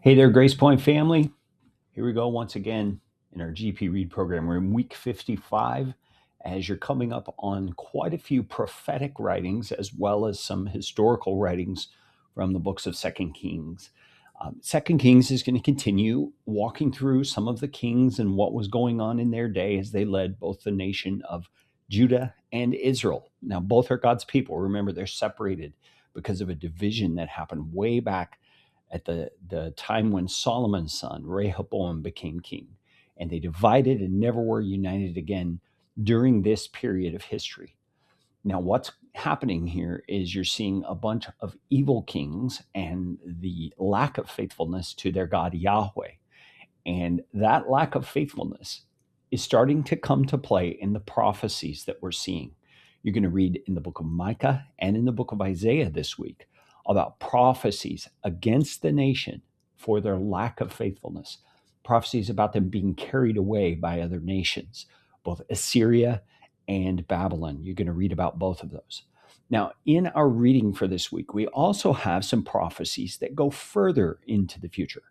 Hey there, Grace Point family. Here we go once again in our GPRead program. We're in week 55 as you're coming up on quite a few prophetic writings as well as some historical writings from the books of Second Kings. Second Kings is going to continue walking through some of the kings and what was going on in their day as they led both the nation of Judah and Israel. Now, both are God's people. Remember, they're separated because of a division that happened way back at the time when Solomon's son, Rehoboam, became king. And they divided and never were united again during this period of history. Now, what's happening here is you're seeing a bunch of evil kings and the lack of faithfulness to their God, Yahweh. And that lack of faithfulness is starting to come to play in the prophecies that we're seeing. You're going to read in the book of Micah and in the book of Isaiah this week about prophecies against the nation for their lack of faithfulness, prophecies about them being carried away by other nations, both Assyria and Babylon. You're going to read about both of those. Now, in our reading for this week, we also have some prophecies that go further into the future.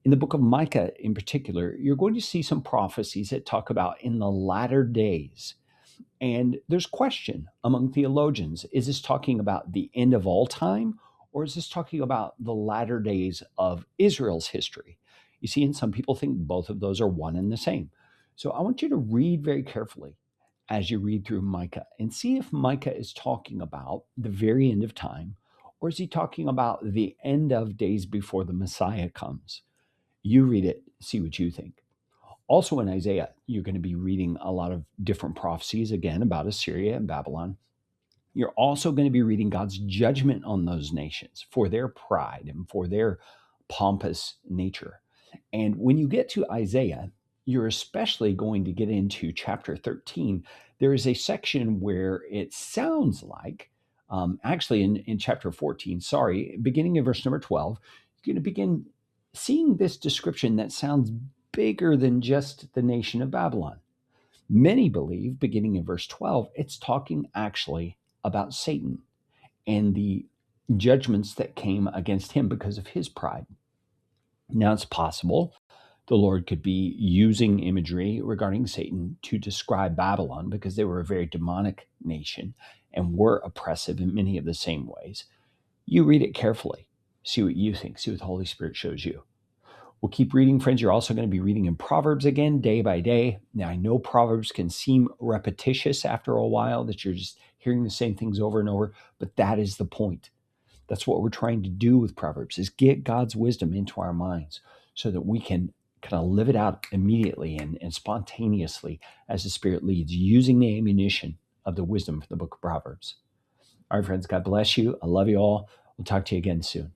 In the book of Micah in particular, you're going to see some prophecies that talk about in the latter days. And there's question among theologians. Is this talking about the end of all time, or is this talking about the latter days of Israel's history? You see, and some people think both of those are one and the same. So I want you to read very carefully as you read through Micah and see if Micah is talking about the very end of time, or is he talking about the end of days before the Messiah comes? You read it, see what you think. Also in Isaiah, you're going to be reading a lot of different prophecies, again, about Assyria and Babylon. You're also going to be reading God's judgment on those nations for their pride and for their pompous nature. And when you get to Isaiah, you're especially going to get into chapter 13. There is a section where it sounds like, actually in chapter 14, beginning in verse number 12, you're going to begin seeing this description that sounds bigger than just the nation of Babylon. Many believe, beginning in verse 12, it's talking actually about Satan and the judgments that came against him because of his pride. Now, it's possible the Lord could be using imagery regarding Satan to describe Babylon because they were a very demonic nation and were oppressive in many of the same ways. You read it carefully. See what you think. See what the Holy Spirit shows you. We'll keep reading, friends. You're also going to be reading in Proverbs again, day by day. Now, I know Proverbs can seem repetitious after a while, that you're just hearing the same things over and over, but that is the point. That's what we're trying to do with Proverbs, is get God's wisdom into our minds so that we can kind of live it out immediately and spontaneously as the Spirit leads, using the ammunition of the wisdom from the book of Proverbs. All right, friends, God bless you. I love you all. We'll talk to you again soon.